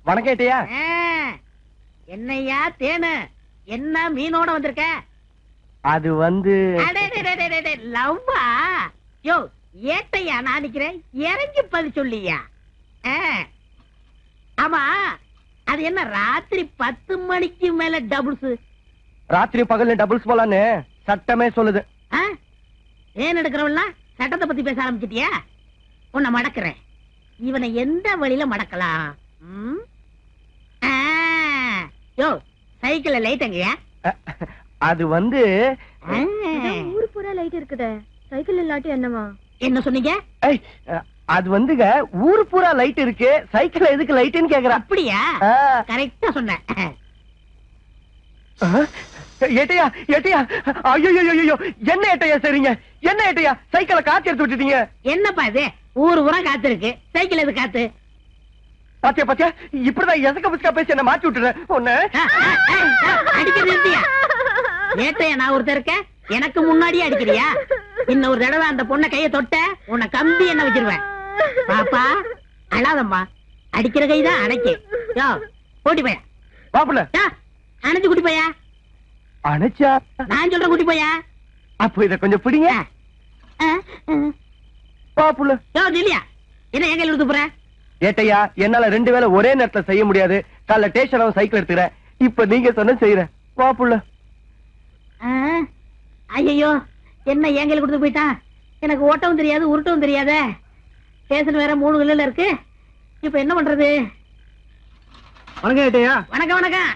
வணக்கம் ஏட்டையா. என்னையா தேனு, என்ன மீனோட வந்திருக்க? அது வந்து லவ்வா? யோ ஏட்டையா, நான் நிக்கிறேன், இறங்கி பதில் சொல்லியா. ஆமா, அது என்ன ராத்திரி 10 மணிக்கு மேல டபுள்ஸ்? ராத்திரி பகல்ல டபுள்ஸ் போலான்னு சட்டமே சொல்லுது. ஏன் எடுக்கிறவெல்லாம் சட்டத்தை பத்தி பேச ஆரம்பிச்சிட்டியா? உன்னை மடக்கிறேன். இவனை எந்த வழியில மடக்கலாம்? யோ சைக்கிள்ல லைட் எங்கயா? அது வந்து ஊரு பூரா லைட் இருக்குதே, சைக்கிள் இல்லாட்டி என்னமா? என்ன சொன்னீங்க? அது வந்துங்க ஊரு பூரா லைட் இருக்கு, சைக்கிள் எதுக்கு லைட்னு கேக்குறேன். அப்படியா? கரெக்டா சொன்னேன். ஏட்டையா ஏட்டையா, ஐயோ என்ன ஏட்டையா சரிங்க, என்ன ஏட்டையா சைக்கிளை காத்து எடுத்து விட்டுட்டீங்க. என்னப்பா இது, ஊரு பூரா காத்து இருக்கு, சைக்கிள் எது காத்து? பாத்தியா பாத்தியா, இப்படிதான் எசக்க பிஸ்கா பேசி என்ன மாத்தி விட்டுறேன். ஒண்ணு அடிக்கிறது இருந்தியா? ஏட்டையா நான் ஒருத்தர் இருக்கேன், எனக்கு முன்னாடியே அடிக்கிறியா? இன்னொரு தடவை அந்த பொண்ணை கையை தொட்ட உன்னை கம்பி என்ன வச்சிருவேன். பாப்பா அழாதம்மா, அடிக்கிற கைதான் அணைக்க. யோ கூட்டி போயா, பாப்புல அணைச்சு கூட்டி போயா. அணைச்சா நான் சொல்றேன் கூட்டி போயா. அப்போ இத கொஞ்சம் பிடிங்க பாப்புல. யோ இல்லையா, என்ன எங்க இழுத்து போற? ஏட்டையா என்னால 2 வேளை ஒரே நேரத்துல செய்ய முடியாது, காலைல ஸ்டேஷன் சைக்கிள் எடுத்துக்கிறேன், இப்ப நீங்க சொன்ன செய்யறேன். பாப்புல. ஐயோ என்ன ஏங்கல் கொடுத்து போயிட்டான், எனக்கு ஓட்டவும் தெரியாது உருட்டவும் தெரியாத. ஸ்டேஷன் வேற 3 கிலோல இருக்கு, இப்ப என்ன பண்றது? வணக்கம் ஏட்டையா. வணக்கம் வணக்கம்.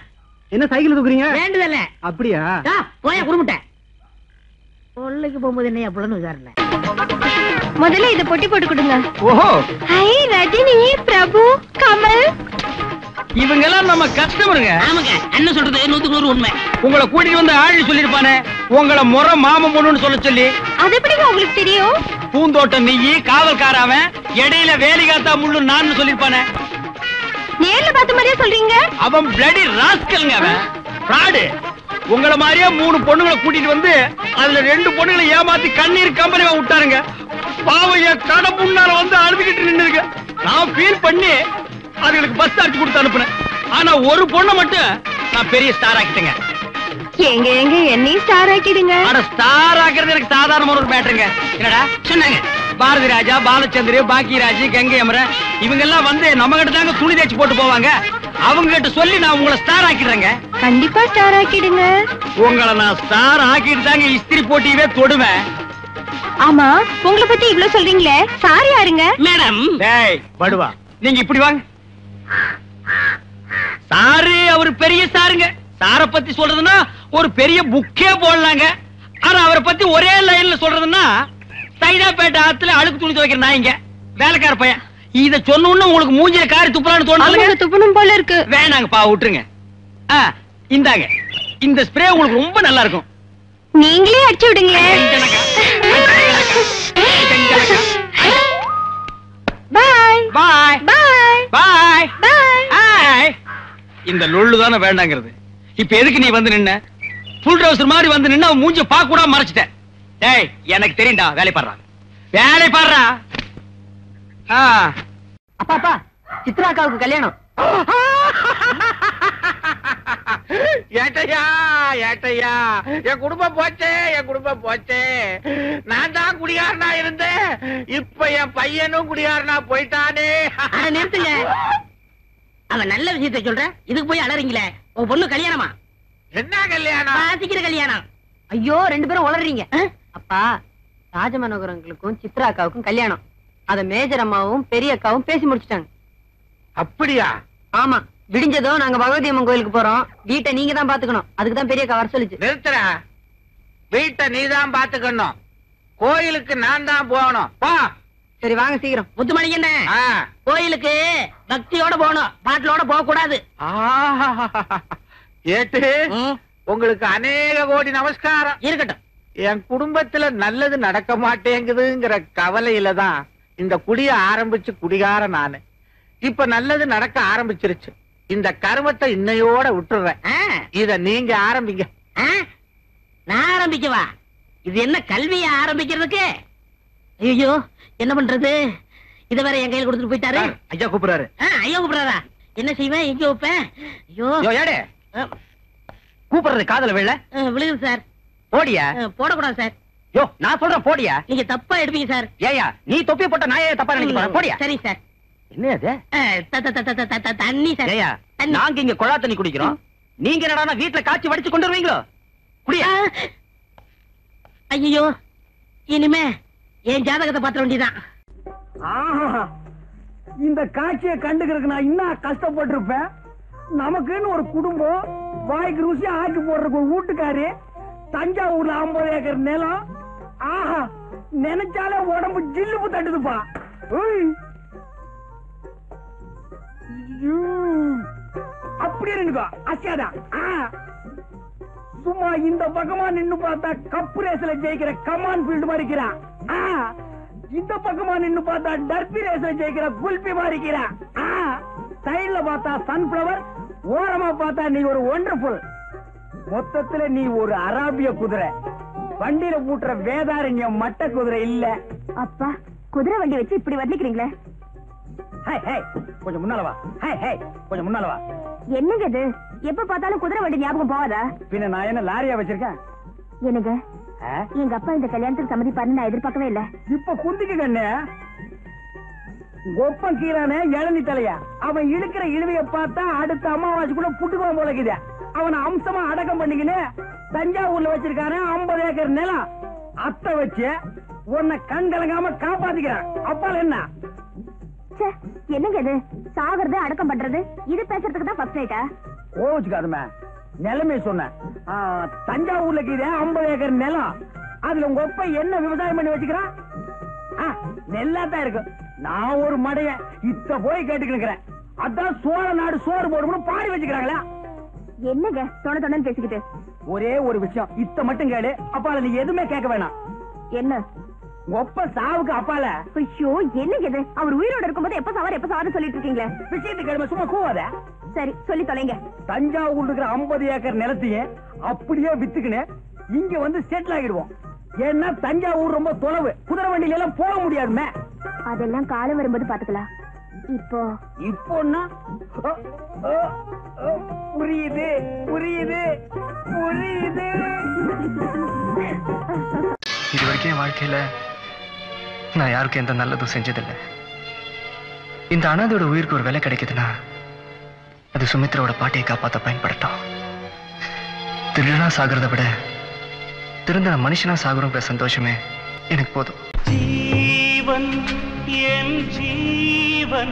என்ன சைக்கிள் தூக்குறீங்க? வேண்டுதல்ல. அப்படியா? போயா குடுமுட்ட. கொள்ளைக்கு போகும்போது என்னையா புலன்னு விசாரணை. முதல்ல இத பொட்டி போட்டு கொடுங்க. ஓஹோ, ஹை ரஜினி, பிரபு, கமல், இவங்க எல்லாம் நம்ம கஸ்டமருங்க. ஆமாங்க, அண்ணன் சொல்றது 100க்கு 100 உண்மை. உங்களை கூட்டிட்டு வந்து ஆழி சொல்லிருப்பானே, உங்களை முறை மாம பொண்ணுன்னு சொல்ல சொல்லி. அது எப்படிங்க உங்களுக்கு தெரியும்? பூந்தோட்டம் நெய்யி, காவல்காரவன், இடையில வேலி காத்தா முள்ளு நான் சொல்லிருப்பானே. நேர்ல பார்த்த மாதிரியே சொல்றீங்க. அவன் பிளடி ராஸ்கல்ங்க, அவன் ஃப்ராடு. உங்களை மாதிரியே 3 பொண்ணுங்களை கூட்டிட்டு வந்து அதுல 2 பொண்ணுங்களை ஏமாத்தி கண்ணீர் கம்பெனி விட்டாருங்க. பாவைய கடை முன்னால வந்து அழுதுகிட்டு நின்னுருங்க. நான் ஃபீல் பண்ணி அதுகளுக்கு பஸ் அடிச்சு கொடுத்து அனுப்புனேன். ஆனா ஒரு பொண்ணை மட்டும் நான் பெரிய ஸ்டார் ஆக்கிட்டேங்க. எங்க எங்க என்னையும் ஸ்டார் ஆக்கிடுங்க. ஆனா ஸ்டார் ஆக்குறது எனக்கு சாதாரணமான ஒரு மேட்டருங்க. என்னடா சொன்னாங்க, பாரதி ராஜா, பாலச்சந்திர, பாக்கியராஜ், கங்கை அமரன் இவங்க எல்லாம் வந்து நம்ம கிட்ட தாங்க துணி தேய்ச்சி போட்டு போவாங்க. அவங்க கிட்ட சொல்லி நான் உங்களை ஸ்டார் ஆக்கிடுறேங்க. கண்டிப்பா ஸ்டார் ஆக்கிடுங்க. உங்களை நான் ஸ்டார் ஆக்கிட்டு தாங்க இஸ்திரி போட்டியவே தொடுவேன். ஆமா, உங்களை பத்தி இவ்வளவு சொல்றீங்களே, சார் யாருங்க? மேடம். டேய் படுவா, நீங்க இப்படி வாங்க. சாரு அவரு பெரிய சாருங்க. சார பத்தி சொல்றதுன்னா ஒரு பெரிய புக்கே போடலாங்க. ஆனா அவரை பத்தி ஒரே லைன்ல சொல்றதுன்னா சைதாப்பேட்டை ஆத்துல அழுக்கு துணி துவைக்கிற நாய்ங்க, வேலைக்கார பையன். இத சொன்ன உங்களுக்கு மூஞ்சில காரி துப்புறான்னு தோணுது. துப்பணும் போல இருக்கு. வேணாங்கப்பா, விட்டுருங்க. இந்தாங்க, இந்த ஸ்ப்ரே உங்களுக்கு ரொம்ப நல்லா இருக்கும். நீங்களே அடிச்சு விடுங்களேன். பாய் பாய் பாய் பாய் பாய். இந்த லொள்ளு தானே வேண்டாங்கிறது. இப்ப எதுக்கு நீ வந்து நின்ன? ஃபுல் ட்ரவுசர் மாதிரி வந்து நின்னு அவன் மூஞ்ச பாக்க கூட மறைச்சிட்டேன். டேய் எனக்கு தெரியும்டா, வேலை பாடுறா வேலை பாடுறா. அப்பா அப்பா, சித்ராக்காவுக்கு கல்யாணம். ஏட்டையா ஏட்டையா, என் குடும்பம் போச்சே, என் குடும்பம் போச்சே. நான் தான் குடிகாரனா இருந்தேன், இப்ப என் பையனும் குடிகாரனா போயிட்டானே. நிறுத்துங்க, அவன் நல்ல விஷயத்தை சொல்ற, இதுக்கு போய் அலறீங்களே. உன் பொண்ணு கல்யாணமா? என்ன கல்யாணம்? சீக்கிரம் கல்யாணம். ஐயோ, 2 பேரும் உளறீங்க. அப்பா, ராஜமனோகரங்களுக்கும் சித்ரா அக்காவுக்கும் கல்யாணம். அத மேஜர் அம்மாவும் பெரிய அக்காவும் பேசி முடிச்சிட்டாங்க. அப்படியா? ஆமா, விடிஞ்சதும் நாங்க பகவதி அம்மன் கோயிலுக்கு போறோம். வீட்டை நீங்க தான் பாத்துக்கணும், அதுக்குதான் பெரிய அக்கா வர சொல்லிச்சு. நிறுத்துற, வீட்டை நீதான் பாத்துக்கணும், கோயிலுக்கு நான் தான் போகணும். பா. சரி வாங்க சீக்கிரம். முத்துமணி என்ன, கோயிலுக்கு பக்தியோட போகணும், பாட்டிலோட போக கூடாது. ஏட்டு, உங்களுக்கு அநேக கோடி நமஸ்காரம். இருக்கட்டும். என் குடும்பத்துல நல்லது நடக்க மாட்டேங்குதுங்கிற கவலையில தான் இந்த குடிய ஆரம்பிச்சு குடிகார நானு. இப்ப நல்லது நடக்க ஆரம்பிச்சிருச்சு. இந்த கர்மத்தை இன்னையோட விட்டுறேன். இத நீங்க ஆரம்பிங்க. நான் ஆரம்பிக்கவா? இது என்ன கல்வியை ஆரம்பிக்கிறதுக்கு? ஐயோ என்ன பண்றது? இத வேற என் கையில் கொடுத்துட்டு போயிட்டாரு. ஐயா கூப்பிடுறாரு. ஐயா கூப்பிடுறாரா? என்ன செய்வேன், எங்க வைப்பேன்? ஐயோ ஏடே கூப்பிடுறது காதல விழ விழுகுது சார். போடியா. போடக்கூடாது சார். யோ நான் சொல்றேன் போடியா. நீங்க தப்பா எடுப்பீங்க சார். ஏயா நீ தொப்பி போட்ட நான் ஏன் தப்பா நினைக்க போறேன்? போடியா. சரி சார். என்ன அது? தண்ணி சார். ஏயா நாங்க இங்க குழா தண்ணி குடிக்கிறோம், நீங்க என்னடா வீட்டுல காய்ச்சி வடிச்சு கொண்டு வருவீங்களோ? குடியா. ஐயோ இனிமே என் ஜாதகத்தை பாத்திர வேண்டியதான். இந்த காட்சியை கண்டுக்கிறதுக்கு நான் இன்னும் கஷ்டப்பட்டிருப்பேன். நமக்குன்னு ஒரு குடும்பம், வாய்க்கு ருசியா ஆக்கி போடுறதுக்கு ஒரு வீட்டுக்காரு, தஞ்சாவூர்ல 50 ஏக்கர் நிலம். ஆஹா நினைச்சாலே உடம்பு ஜில்லுப்பு தட்டுதுப்பா. அப்படியே நின்னுக்கோ, அசியாதான். சும்மா இந்த பக்கமா நின்னு பார்த்தா கப்பு ரேஸ்ல ஜெயிக்கிற கமான் ஃபீல்டு மாதிரி இருக்கிறான். இந்த பக்கமா நின்னு பார்த்தா டர்பி ரேஸ்ல ஜெயிக்கிற குல்பி மாதிரி இருக்கிறான். சைடுல பார்த்தா சன்ஃபிளவர், ஓரமா பார்த்தா நீ ஒரு ஒண்டர்ஃபுல். மொத்தத்துல நீ ஒரு அராபிய குதிரை, வண்டியில பூட்டுற வேதாரண்யம் மட்ட குதிரை இல்ல. அப்பா குதிரை வண்டி வச்சு இப்படி வர்ணிக்கிறீங்களே. கொஞ்சம் முன்னால வா. கொஞ்சம் முன்னால வா. என்னங்க இது, எப்ப பார்த்தாலும் குதிரை வண்டி ஞாபகம் போவாதா? பின்ன நான் என்ன லாரியா வச்சிருக்கேன்? என்னங்க எங்க அப்பா இந்த கல்யாணத்துக்கு சம்மதிப்பாருன்னு நான் எதிர்பார்க்கவே இல்ல. இப்ப குந்திக்கு கண்ணு ஒப்பம் கீழானே இளநி தலையா, அவன் இழுக்கிற இழுவைய பார்த்தா அடுத்த அமாவாசை கூட புட்டுக்குவான் போலக்குது. அவனை அம்சமா அடக்கம் பண்ணிக்கின்னு தஞ்சாவூர்ல வச்சிருக்காரு 50 ஏக்கர் நிலம். அத்தை வச்சு உன்னை கண் கலங்காம காப்பாத்திக்கிறான். அப்பால என்ன என்னங்க இது, சாகிறது அடக்கம் பண்றது, இது பேசுறதுக்கு தான் ஃபர்ஸ்ட் நைட்டா? கோச்சுக்காதுமே, நிலைமை சொன்னேன். தஞ்சாவூர்ல கீழே 50 ஏக்கர் நிலம், அதுல உங்க ஒப்ப என்ன விவசாயம் பண்ணி வச்சுக்கிறான்? நெல்லாத்தான் இருக்கு. நான் ஒரு மடைய இத்த போய் கேட்டுக்கிறேன். அதான் சோழ நாடு சோறு போடும்னு பாடி வச்சுக்கிறாங்களா? என்னங்க தொண தொணன்னு பேசிக்கிட்டு? ஒரே ஒரு விஷயம், இத்த மட்டும் கேளு. அப்பால நீ எதுவுமே கேட்க வேணாம். என்ன? ஒப்ப சாவுக்கு அப்பால. ஐயோ என்னங்க இது, அவர் உயிரோட இருக்கும்போது எப்ப சாவாரு சொல்லிட்டு இருக்கீங்களே. விஷயத்துக்கு கிழமை சும்மா கூவாத. சரி சொல்லி தொலைங்க. தஞ்சாவூர் இருக்கிற 50 ஏக்கர் நிலத்தையும் அப்படியே வித்துக்கின்னு இங்க வந்து செட்டில் ஆகிடுவோம். ஏன்னா தஞ்சாவூர் ரொம்ப தொலைவு, குதிரை வண்டியில எல்லாம் போக முடியாதுமே. அதெல்லாம் காலம் வரும்போது பாத்துக்கலாம். இப்போன்னா புரியுது புரியுது புரியுது. இது வரைக்கும் என் வாழ்க்கையில நான் யாருக்கும் எந்த நல்லதும் செஞ்சதில்லை. இந்த அனாதையோட உயிருக்கு ஒரு விலை கிடைக்குதுன்னா அது சுமித்ராவோட பாட்டியை காப்பாற்ற பயன்படுத்தும். திருடனா சாகிறத விட திருந்த மனுஷனா சாகுறோங்கிற சந்தோஷமே எனக்கு போதும். ஜீவன் என் ஜீவன்.